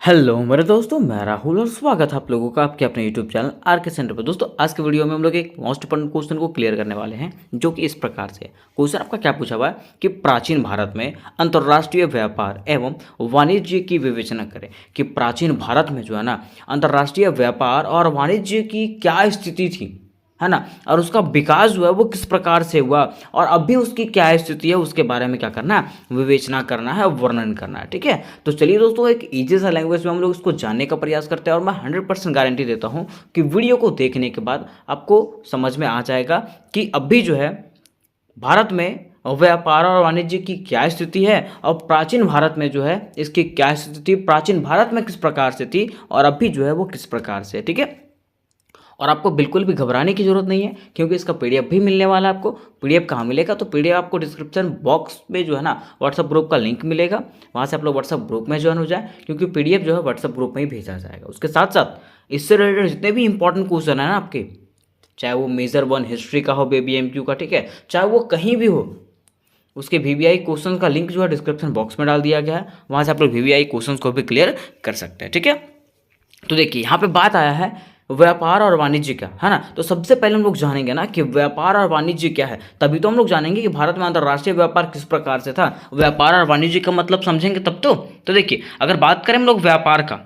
Hello मेरे दोस्तों, मैं राहुल और स्वागत है आप लोगों का आपके अपने यूट्यूब चैनल आर के सेंटर पर। दोस्तों आज के वीडियो में हम लोग एक मोस्ट इंपॉर्टेंट क्वेश्चन को क्लियर करने वाले हैं, जो कि इस प्रकार से क्वेश्चन आपका क्या पूछा हुआ है कि प्राचीन भारत में अंतर्राष्ट्रीय व्यापार एवं वाणिज्य की विवेचना करें कि प्राचीन भारत में जो है ना अंतर्राष्ट्रीय व्यापार और वाणिज्य की क्या स्थिति थी, है ना, और उसका विकास जो है वो किस प्रकार से हुआ और अभी उसकी क्या स्थिति है, उसके बारे में क्या करना है, विवेचना करना है, वर्णन करना है। ठीक है, तो चलिए दोस्तों एक इजी सा लैंग्वेज में हम लोग इसको जानने का प्रयास करते हैं और मैं 100% गारंटी देता हूँ कि वीडियो को देखने के बाद आपको समझ में आ जाएगा कि अभी जो है भारत में व्यापार और वाणिज्य की क्या स्थिति है और प्राचीन भारत में जो है इसकी क्या स्थिति थी, प्राचीन भारत में किस प्रकार से थी और अभी जो है वो किस प्रकार से। ठीक है, और आपको बिल्कुल भी घबराने की जरूरत नहीं है क्योंकि इसका पीडीएफ भी मिलने वाला है आपको। पीडीएफ कहाँ मिलेगा, तो पीडीएफ आपको डिस्क्रिप्शन बॉक्स में जो है ना व्हाट्सअप ग्रुप का लिंक मिलेगा, वहाँ से आप लोग व्हाट्सअप ग्रुप में ज्वाइन हो जाए क्योंकि पीडीएफ जो है व्हाट्सअप ग्रुप में ही भेजा जाएगा। उसके साथ साथ इससे रिलेटेड जितने भी इंपॉर्टेंट क्वेश्चन है ना आपके, चाहे वो मेजर 1 हिस्ट्री का हो, बेबी एमक्यू का, ठीक है, चाहे वो कहीं भी हो, उसके वीवीआई क्वेश्चन का लिंक जो है डिस्क्रिप्शन बॉक्स में डाल दिया गया है, वहाँ से आप लोग वीवीआई क्वेश्चन को भी क्लियर कर सकते हैं। ठीक है, तो देखिए यहाँ पे बात आया है व्यापार और वाणिज्य का, है ना। तो सबसे पहले हम लोग जानेंगे ना कि व्यापार और वाणिज्य क्या है, तभी तो हम लोग जानेंगे कि भारत में अंतर्राष्ट्रीय व्यापार किस प्रकार से था। व्यापार और वाणिज्य का मतलब समझेंगे तब तो देखिए अगर बात करें हम लोग व्यापार का,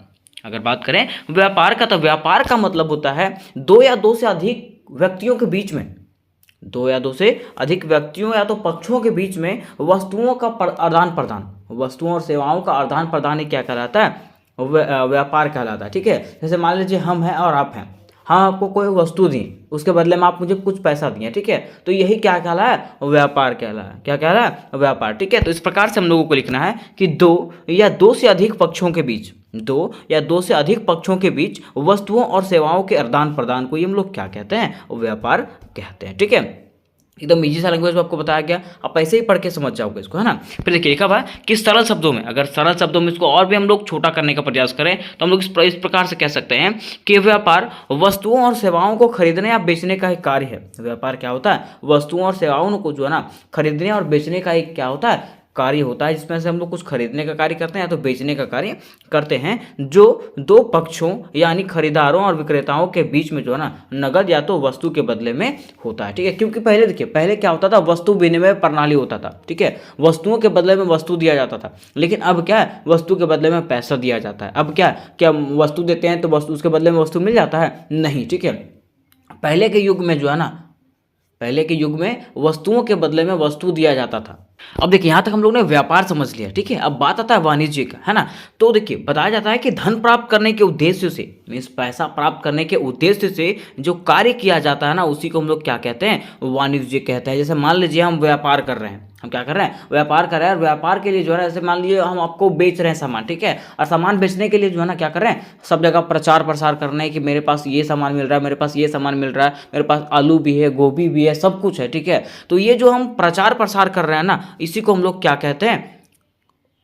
अगर बात करें व्यापार का, तो व्यापार का मतलब होता है दो या दो से अधिक व्यक्तियों के बीच में, दो या दो से अधिक व्यक्तियों या तो पक्षों के बीच में वस्तुओं का आदान प्रदान, वस्तुओं और सेवाओं का आदान प्रदान ही क्या कहलाता है, व्यापार कहलाता है। ठीक है, जैसे मान लीजिए हम हैं और आप हैं, हम आपको कोई वस्तु दी, उसके बदले में आप मुझे कुछ पैसा दिए, ठीक है, तो यही क्या कहला है, व्यापार कहला है। क्या कहला है, व्यापार। ठीक है, तो इस प्रकार से हम लोगों को लिखना है कि दो या दो से अधिक पक्षों के बीच, दो या दो से अधिक पक्षों के बीच वस्तुओं और सेवाओं के आदान प्रदान को ही हम लोग क्या कहते हैं, व्यापार कहते हैं। ठीक है, एकदम इजी सा लैंग्वेज में आपको बताया गया, आप ऐसे ही पढ़ के समझ जाओगे इसको, है ना। फिर देखिए लिखा हुआ है कि सरल शब्दों में, अगर सरल शब्दों में इसको और भी हम लोग छोटा करने का प्रयास करें तो हम लोग इस प्रकार से कह सकते हैं कि व्यापार वस्तुओं और सेवाओं को खरीदने या बेचने का एक कार्य है। व्यापार क्या होता है, वस्तुओं और सेवाओं को जो है ना खरीदने और बेचने का एक क्या होता है, कार्य होता है, जिसमें से हम लोग कुछ खरीदने का कार्य करते हैं या तो बेचने का कार्य करते हैं, जो दो पक्षों यानी खरीदारों और विक्रेताओं के बीच में जो है ना नगद या तो वस्तु के बदले में होता है। ठीक है, क्योंकि पहले देखिए, पहले क्या होता था, वस्तु विनिमय प्रणाली होता था। ठीक है, वस्तुओं के बदले में वस्तु दिया जाता था, लेकिन अब क्या है, वस्तु के बदले में पैसा दिया जाता है। अब क्या वस्तु देते हैं तो वस्तु, उसके बदले में वस्तु मिल जाता है, नहीं। ठीक है, पहले के युग में जो है ना, पहले के युग में वस्तुओं के बदले में वस्तु दिया जाता था। अब देखिए यहाँ तक हम लोग ने व्यापार समझ लिया, ठीक है। अब बात आता है वाणिज्य का, है ना। तो देखिए बताया जाता है कि धन प्राप्त करने के उद्देश्य से, मीन्स पैसा प्राप्त करने के उद्देश्य से जो कार्य किया जाता है ना, उसी को हम लोग क्या कहते हैं, वाणिज्य कहते हैं। जैसे मान लीजिए हम व्यापार कर रहे हैं, हम क्या कर रहे हैं, व्यापार कर रहे हैं, और व्यापार के लिए जो है, जैसे मान लीजिए हम आपको बेच रहे हैं सामान, ठीक है, और सामान बेचने के लिए जो है ना क्या कर रहे हैं, सब जगह प्रचार प्रसार करना है कि मेरे पास ये सामान मिल रहा है, मेरे पास ये सामान मिल रहा है, मेरे पास आलू भी है, गोभी भी है, सब कुछ है। ठीक है, तो ये जो हम प्रचार प्रसार कर रहे हैं ना, इसी को हम लोग क्या कहते हैं,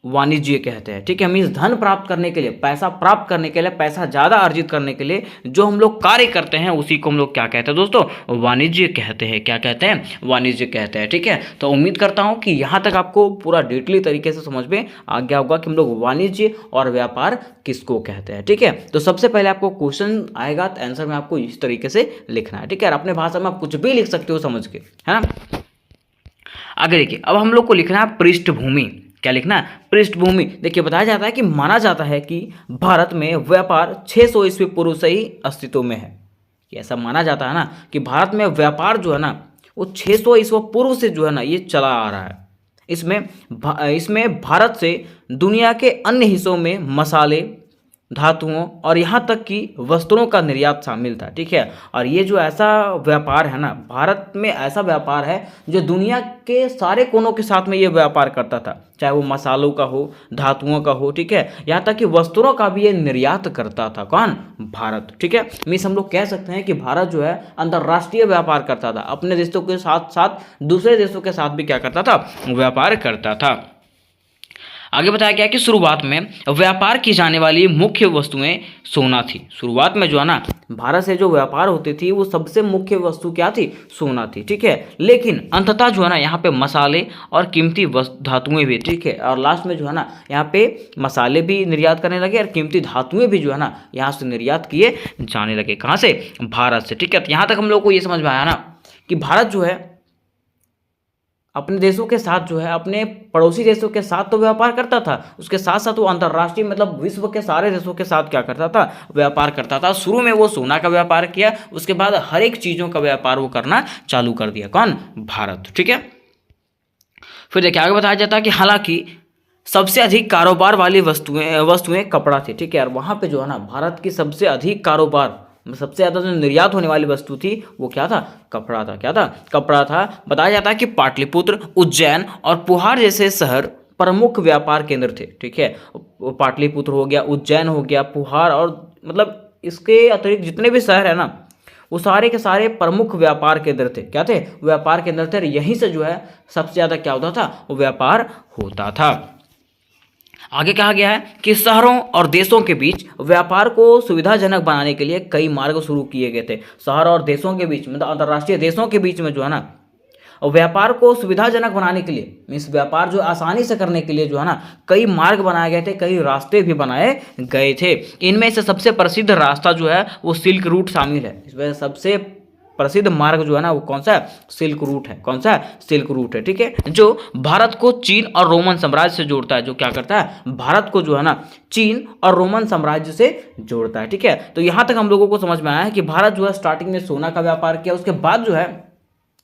वाणिज्य कहते हैं। ठीक है, मीन्स धन प्राप्त करने के लिए, पैसा प्राप्त करने के लिए, पैसा ज्यादा अर्जित करने के लिए जो हम लोग कार्य करते हैं, उसी को हम लोग क्या कहते हैं दोस्तों, वाणिज्य कहते हैं। क्या कहते हैं, वाणिज्य कहते हैं। ठीक है, तो उम्मीद करता हूं कि यहां तक आपको पूरा डिटेली तरीके से समझ में आ गया होगा कि हम लोग वाणिज्य और व्यापार किसको कहते हैं। ठीक है, तो सबसे पहले आपको क्वेश्चन आएगा तो आंसर में आपको इस तरीके से लिखना है। ठीक है, अपने भाषा में आप कुछ भी लिख सकते हो समझ के, है ना। आगे देखिए, अब हम लोग को लिखना है पृष्ठभूमि। क्या लिखना है, पृष्ठभूमि। देखिए बताया जाता है कि माना जाता है कि भारत में व्यापार 600 ईस्वी पूर्व से ही अस्तित्व में है। ऐसा माना जाता है ना कि भारत में व्यापार जो है ना वो 600 ईस्वी पूर्व से जो है ना ये चला आ रहा है। इसमें भारत से दुनिया के अन्य हिस्सों में मसाले, धातुओं और यहाँ तक कि वस्त्रों का निर्यात शामिल था। ठीक है, और ये जो ऐसा व्यापार है ना, भारत में ऐसा व्यापार है जो दुनिया के सारे कोनों के साथ में ये व्यापार करता था, चाहे वो मसालों का हो, धातुओं का हो, ठीक है, यहाँ तक कि वस्त्रों का भी ये निर्यात करता था। कौन, भारत। ठीक है, मीन्स हम लोग कह सकते हैं कि भारत जो है अंतर्राष्ट्रीय व्यापार करता था, अपने देशों के साथ साथ दूसरे देशों के साथ भी क्या करता था, व्यापार करता था। आगे बताया गया कि शुरुआत में व्यापार की जाने वाली मुख्य वस्तुएं सोना थी। शुरुआत में जो है ना भारत से जो व्यापार होती थी वो सबसे मुख्य वस्तु क्या थी? सोना थी, ठीक है। लेकिन अंततः जो है ना यहाँ पे मसाले और कीमती धातुएं भी, ठीक है, और लास्ट में जो है ना यहाँ पे मसाले भी निर्यात करने लगे और कीमती धातुएं भी जो है ना यहाँ से निर्यात किए जाने लगे। कहाँ से? भारत से, ठीक है। तो यहाँ तक हम लोग को ये समझ में आया ना कि भारत जो है अपने देशों के साथ जो है अपने पड़ोसी देशों के साथ तो व्यापार करता था, उसके साथ साथ वो अंतर्राष्ट्रीय मतलब विश्व के सारे देशों के साथ क्या करता था? व्यापार करता था। शुरू में वो सोना का व्यापार किया, उसके बाद हर एक चीज़ों का व्यापार वो करना चालू कर दिया। कौन? भारत, ठीक है। फिर देखिए आगे बताया जाता है कि हालांकि सबसे अधिक कारोबार वाली वस्तुएं कपड़ा थी, ठीक है। और वहाँ पे जो है ना भारत की सबसे अधिक कारोबार, सबसे ज़्यादा जो निर्यात होने वाली वस्तु थी वो क्या था? कपड़ा था। क्या था? कपड़ा था। बताया जाता है कि पाटलिपुत्र, उज्जैन और पुहार जैसे शहर प्रमुख व्यापार केंद्र थे, ठीक है। पाटलिपुत्र हो गया, उज्जैन हो गया, पुहार, और मतलब इसके अतिरिक्त जितने भी शहर है ना वो सारे के सारे प्रमुख व्यापार केंद्र थे। क्या थे? व्यापार केंद्र थे। यहीं से जो है सबसे ज़्यादा क्या होता था? वो व्यापार होता था। आगे कहा गया है कि शहरों और देशों के बीच व्यापार को सुविधाजनक बनाने के लिए कई मार्ग शुरू किए गए थे। शहर और देशों के बीच मतलब अंतर्राष्ट्रीय देशों के बीच में जो है ना व्यापार को सुविधाजनक बनाने के लिए, मीन्स व्यापार जो आसानी से करने के लिए जो है ना कई मार्ग बनाए गए थे, कई रास्ते भी बनाए गए थे। इनमें से सबसे प्रसिद्ध रास्ता जो है वो सिल्क रूट शामिल है। इसमें सबसे प्रसिद्ध मार्ग जो है ना वो कौन सा है? सिल्क रूट है। कौन सा है? सिल्क रूट है, ठीक है, जो भारत को चीन और रोमन साम्राज्य से जोड़ता है। जो क्या करता है? भारत को जो है ना चीन और रोमन साम्राज्य से जोड़ता है, ठीक है। तो यहां तक हम लोगों को समझ में आया है कि भारत जो है स्टार्टिंग में सोना का व्यापार किया, उसके बाद जो है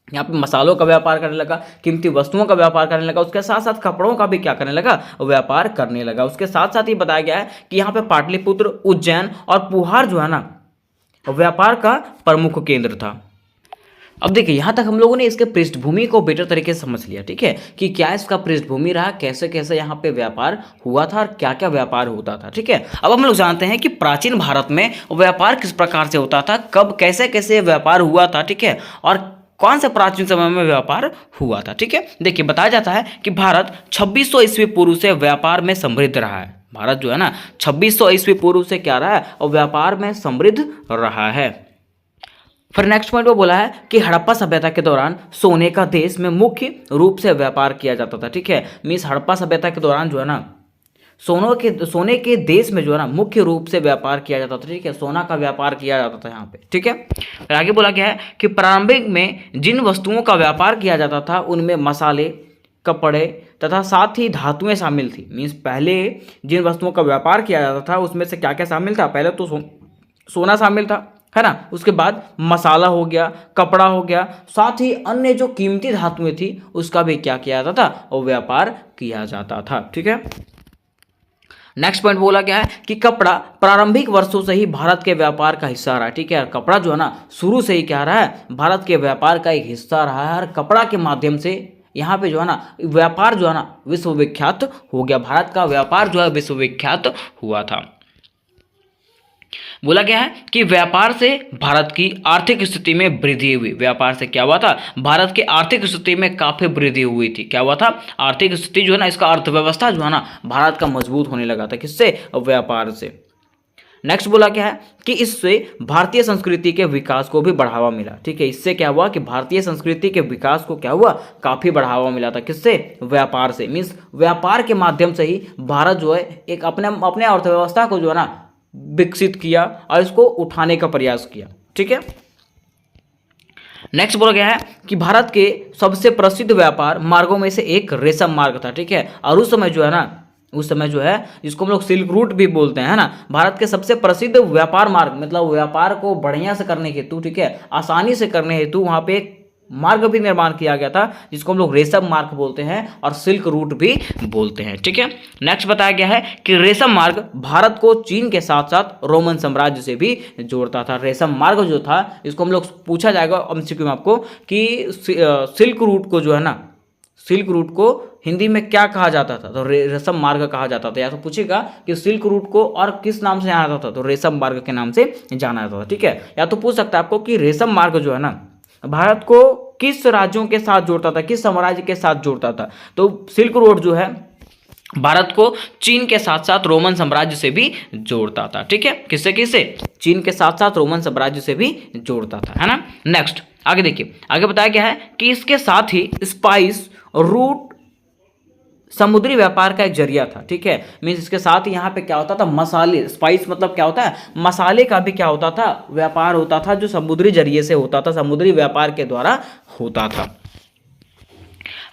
यहाँ पे मसालों का व्यापार करने लगा, कीमती वस्तुओं का व्यापार करने लगा, उसके साथ साथ कपड़ों का भी क्या करने लगा? व्यापार करने लगा। उसके साथ साथ ही बताया गया है कि यहाँ पे पाटलिपुत्र, उज्जैन और पुहार जो है ना व्यापार का प्रमुख केंद्र था। अब देखिए यहाँ तक हम लोगों ने इसके पृष्ठभूमि को बेटर तरीके से समझ लिया, ठीक है, कि क्या इसका पृष्ठभूमि रहा, कैसे कैसे यहाँ पे व्यापार हुआ था और क्या क्या व्यापार होता था, ठीक है। अब हम लोग जानते हैं कि प्राचीन भारत में व्यापार किस प्रकार से होता था, कब कैसे कैसे व्यापार हुआ था, ठीक है, और कौन से प्राचीन समय में व्यापार हुआ था, ठीक है। देखिए बताया जाता है कि भारत 2600 ईस्वी पूर्व से व्यापार में समृद्ध रहा है। भारत जो है ना 2600 ईस्वी पूर्व से क्या रहा है? और व्यापार में समृद्ध रहा है। फिर नेक्स्ट पॉइंट वो बोला है कि हड़प्पा सभ्यता के दौरान सोने का देश में मुख्य रूप से व्यापार किया जाता था, ठीक है। मीन्स हड़प्पा सभ्यता के दौरान जो है ना सोने के देश में जो है ना मुख्य रूप से व्यापार किया जाता था, ठीक है। सोना का व्यापार किया जाता था यहाँ पे, ठीक है। फिर आगे बोला गया है कि प्रारंभिक में जिन वस्तुओं का व्यापार किया जाता था उनमें मसाले, कपड़े तथा साथ ही धातुएं शामिल थी। मीन्स पहले जिन वस्तुओं का व्यापार किया जाता था उसमें से क्या क्या शामिल था? पहले तो सोना शामिल था, है ना। उसके बाद मसाला हो गया, कपड़ा हो गया, साथ ही अन्य जो कीमती धातुएं थी उसका भी क्या किया जाता था? और व्यापार किया जाता था, ठीक है। नेक्स्ट पॉइंट बोला गया है कि कपड़ा प्रारंभिक वर्षों से ही भारत के व्यापार का हिस्सा रहा है, ठीक है। कपड़ा जो है ना शुरू से ही क्या रहा है? भारत के व्यापार का एक हिस्सा रहा है। और कपड़ा के माध्यम से यहाँ पे जो है ना व्यापार जो है ना विश्वविख्यात हो गया। भारत का व्यापार जो है विश्वविख्यात हुआ था। बोला गया है कि व्यापार से भारत की आर्थिक स्थिति में वृद्धि हुई। व्यापार से क्या हुआ था? भारत की आर्थिक स्थिति में काफी वृद्धि हुई थी। क्या हुआ था? आर्थिक स्थिति जो है ना, इसका अर्थव्यवस्था जो है ना भारत का मजबूत होने लगा था। किससे? व्यापार से। नेक्स्ट बोला क्या है कि इससे भारतीय संस्कृति के विकास को भी बढ़ावा मिला, ठीक है। इससे क्या हुआ कि भारतीय संस्कृति के विकास को क्या हुआ? काफी बढ़ावा मिला था। किससे? व्यापार से। मीन्स व्यापार के माध्यम से ही भारत जो है एक अपने अर्थव्यवस्था को जो है ना विकसित किया और इसको उठाने का प्रयास किया, ठीक है। नेक्स्ट बोला गया है कि भारत के सबसे प्रसिद्ध व्यापार मार्गों में से एक रेशम मार्ग था, ठीक है। और उस समय जो है ना जिसको हम लोग सिल्क रूट भी बोलते हैं, है ना, भारत के सबसे प्रसिद्ध व्यापार मार्ग मतलब व्यापार को बढ़िया से करने हेतु, ठीक है, आसानी से करने हेतु वहाँ पे एक मार्ग भी निर्माण किया गया था जिसको हम लोग रेशम मार्ग बोलते हैं और सिल्क रूट भी बोलते हैं, ठीक है। नेक्स्ट बताया गया है कि रेशम मार्ग भारत को चीन के साथ साथ रोमन साम्राज्य से भी जोड़ता था। रेशम मार्ग जो था इसको हम लोग पूछा जाएगा एमसीक्यू में आपको कि सिल्क रूट को जो है ना, सिल्क रूट को हिंदी में क्या कहा जाता था? तो रेशम मार्ग कहा जाता था। या तो पूछेगा कि सिल्क रूट को और किस नाम से जाना जाता था? तो रेशम मार्ग के नाम से जाना जाता था, ठीक है। या तो पूछ सकता है आपको कि रेशम मार्ग जो है ना भारत को किस राज्यों के साथ जोड़ता था, किस साम्राज्य के साथ जोड़ता था? तो सिल्क रोड जो है भारत को चीन के साथ साथ रोमन साम्राज्य से भी जोड़ता था। ठीक है, किससे किससे? चीन के साथ साथ रोमन साम्राज्य से भी जोड़ता था, है ना। नेक्स्ट आगे देखिए, आगे बताया गया है कि इसके साथ ही स्पाइस रूट समुद्री व्यापार का एक जरिया था। ठीक है, मीन्स इसके साथ ही यहाँ पे क्या होता था, मसाले, स्पाइस मतलब क्या होता है, मसाले का भी क्या होता था, व्यापार होता था, जो समुद्री जरिए से होता था, समुद्री व्यापार के द्वारा होता था।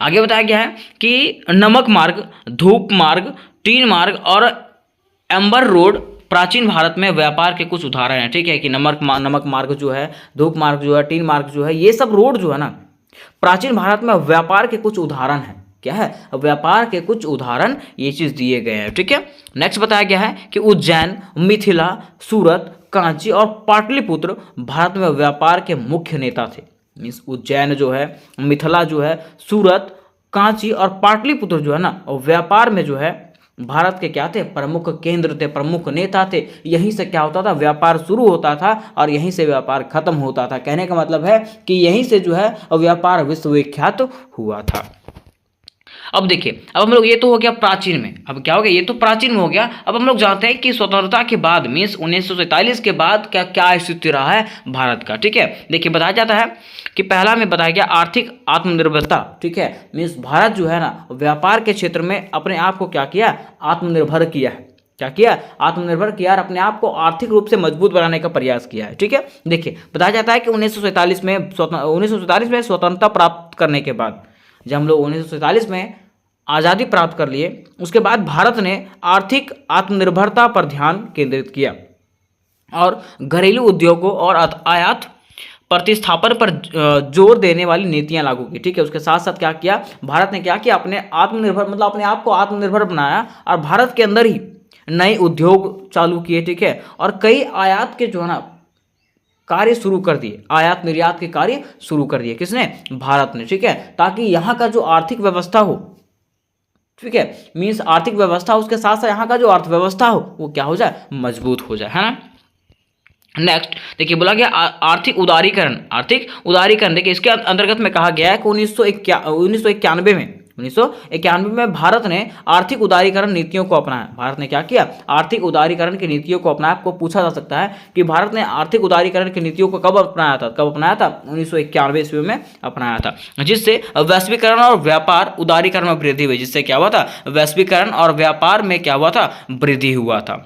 आगे बताया गया है कि नमक मार्ग, धूप मार्ग, टीन मार्ग और एम्बर रोड प्राचीन भारत में व्यापार के कुछ उदाहरण हैं। ठीक है, कि नमक मार्ग जो है, धूप मार्ग जो है, टीन मार्ग जो है, ये सब रोड जो है ना, प्राचीन भारत में व्यापार के कुछ उदाहरण हैं। क्या है? व्यापार के कुछ उदाहरण ये चीज दिए गए हैं। ठीक है, नेक्स्ट बताया गया है कि उज्जैन, मिथिला, सूरत, कांची और पाटलिपुत्र भारत में व्यापार के मुख्य नेता थे। मीन्स उज्जैन जो है, मिथिला जो है, सूरत, कांची और पाटलिपुत्र जो है ना, व्यापार में जो है भारत के क्या थे, प्रमुख केंद्र थे, प्रमुख नेता थे। यहीं से क्या होता था, व्यापार शुरू होता था और यहीं से व्यापार खत्म होता था। कहने का मतलब है कि यहीं से जो है व्यापार विश्वविख्यात हुआ था। अब देखिए, अब हम लोग, ये तो हो गया प्राचीन में, अब क्या हो गया, ये तो प्राचीन में हो गया। अब हम लोग जानते हैं कि स्वतंत्रता के बाद मीन्स 1947 के बाद क्या क्या स्थिति रहा है भारत का। ठीक है, देखिए बताया जाता है कि पहला में बताया गया आर्थिक आत्मनिर्भरता। ठीक है, मीन्स भारत जो है ना, व्यापार के क्षेत्र में अपने आप को क्या किया, आत्मनिर्भर किया है। क्या किया? आत्मनिर्भर किया और अपने आप को आर्थिक रूप से मजबूत बनाने का प्रयास किया है। ठीक है, देखिए बताया जाता है कि 1947 में स्वतंत्रता प्राप्त करने के बाद, जब हम लोग 1947 में आज़ादी प्राप्त कर लिए, उसके बाद भारत ने आर्थिक आत्मनिर्भरता पर ध्यान केंद्रित किया और घरेलू उद्योगों और आयात प्रतिस्थापन पर जोर देने वाली नीतियां लागू की। ठीक है, उसके साथ साथ क्या किया भारत ने, क्या किया, अपने आत्मनिर्भर मतलब अपने आप को आत्मनिर्भर बनाया और भारत के अंदर ही नए उद्योग चालू किए। ठीक है, और कई आयात के जो है ना कार्य शुरू कर दिए, आयात निर्यात के कार्य शुरू कर दिए। किसने? भारत ने। ठीक है, ताकि यहाँ का जो आर्थिक व्यवस्था हो, ठीक है, मीन्स आर्थिक व्यवस्था, उसके साथ साथ यहाँ का जो अर्थव्यवस्था हो वो क्या हो जाए, मजबूत हो जाए, है ना। नेक्स्ट देखिए, बोला गया आर्थिक उदारीकरण। आर्थिक उदारीकरण देखिए, इसके अंतर्गत में कहा गया है कि 1991 में भारत ने आर्थिक उदारीकरण नीतियों को अपनाया। भारत ने क्या किया? आर्थिक उदारीकरण की नीतियों को अपनाया। आपको पूछा जा सकता है कि भारत ने आर्थिक उदारीकरण की नीतियों को कब अपनाया था? 1991 ईस्वी में अपनाया था, जिससे वैश्वीकरण और व्यापार उदारीकरण में वृद्धि हुई। जिससे क्या हुआ था? वैश्वीकरण और व्यापार में क्या हुआ था? वृद्धि हुआ था।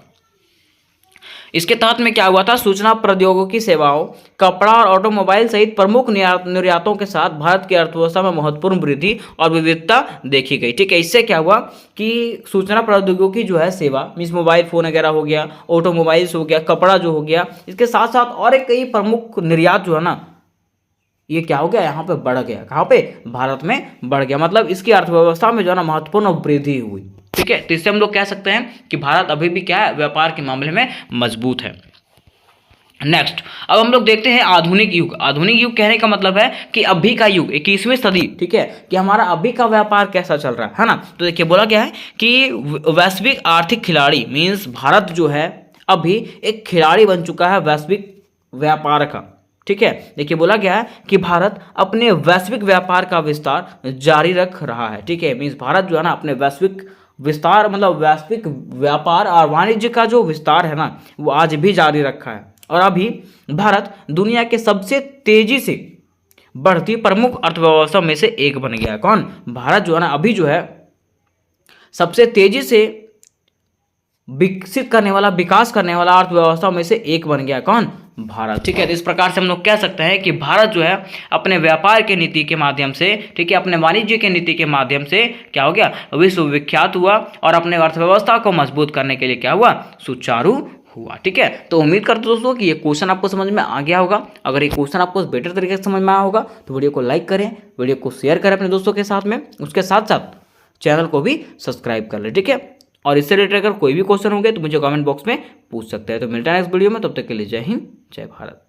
इसके तहत में क्या हुआ था? सूचना प्रौद्योगिकी सेवाओं, कपड़ा और ऑटोमोबाइल सहित प्रमुख निर्यातों के साथ भारत की अर्थव्यवस्था में महत्वपूर्ण वृद्धि और विविधता देखी गई। ठीक है, इससे क्या हुआ कि सूचना प्रौद्योगिकी जो है सेवा, मीन्स मोबाइल फोन वगैरह हो गया, ऑटोमोबाइल्स हो गया, कपड़ा जो हो गया, इसके साथ साथ और एक कई प्रमुख निर्यात जो है ना, ये क्या हो गया, यहाँ पे बढ़ गया। कहाँ पे? भारत में बढ़ गया। मतलब इसकी अर्थव्यवस्था में जो है ना महत्वपूर्ण वृद्धि हुई। ठीक है, तो इससे हम लोग कह सकते हैं कि भारत अभी भी क्या है, व्यापार के मामले में मजबूत है। नेक्स्ट, अब हम लोग देखते हैं आधुनिक युग। आधुनिक युग कहने का मतलब है कि अभी का युग, 21वीं सदी। ठीक है, कि हमारा अभी का व्यापार कैसा चल रहा है ना। तो देखिए बोला गया है कि वैश्विक आर्थिक खिलाड़ी, मीन्स भारत जो है अभी एक खिलाड़ी बन चुका है वैश्विक व्यापार का। ठीक है, देखिए बोला गया है कि भारत अपने वैश्विक व्यापार का विस्तार जारी रख रहा है। ठीक है, मीन्स भारत जो है ना अपने वैश्विक विस्तार मतलब वैश्विक व्यापार और वाणिज्य का जो विस्तार है ना, वो आज भी जारी रखा है। और अभी भारत दुनिया के सबसे तेजी से बढ़ती प्रमुख अर्थव्यवस्था में से एक बन गया है। कौन? भारत जो है ना अभी जो है सबसे तेजी से विकसित करने वाला, विकास करने वाला अर्थव्यवस्था में से एक बन गया। कौन? भारत। ठीक है, तो इस प्रकार से हम लोग कह सकते हैं कि भारत जो है अपने व्यापार के नीति के माध्यम से, ठीक है, अपने वाणिज्य के नीति के माध्यम से क्या हो गया, विश्व विख्यात हुआ और अपने अर्थव्यवस्था को मजबूत करने के लिए क्या हुआ, सुचारू हुआ। ठीक है, तो उम्मीद करते दोस्तों कि ये क्वेश्चन आपको समझ में आ गया होगा। अगर ये क्वेश्चन आपको बेटर तरीके से समझ में आया होगा तो वीडियो को लाइक करें, वीडियो को शेयर करें अपने दोस्तों के साथ में, उसके साथ साथ चैनल को भी सब्सक्राइब कर लें। ठीक है, और इससे रिलेटेड अगर कोई भी क्वेश्चन होंगे तो मुझे कमेंट बॉक्स में पूछ सकते हैं। तो मिलता है नेक्स्ट वीडियो में, तब तक के लिए जय हिंद, जय भारत।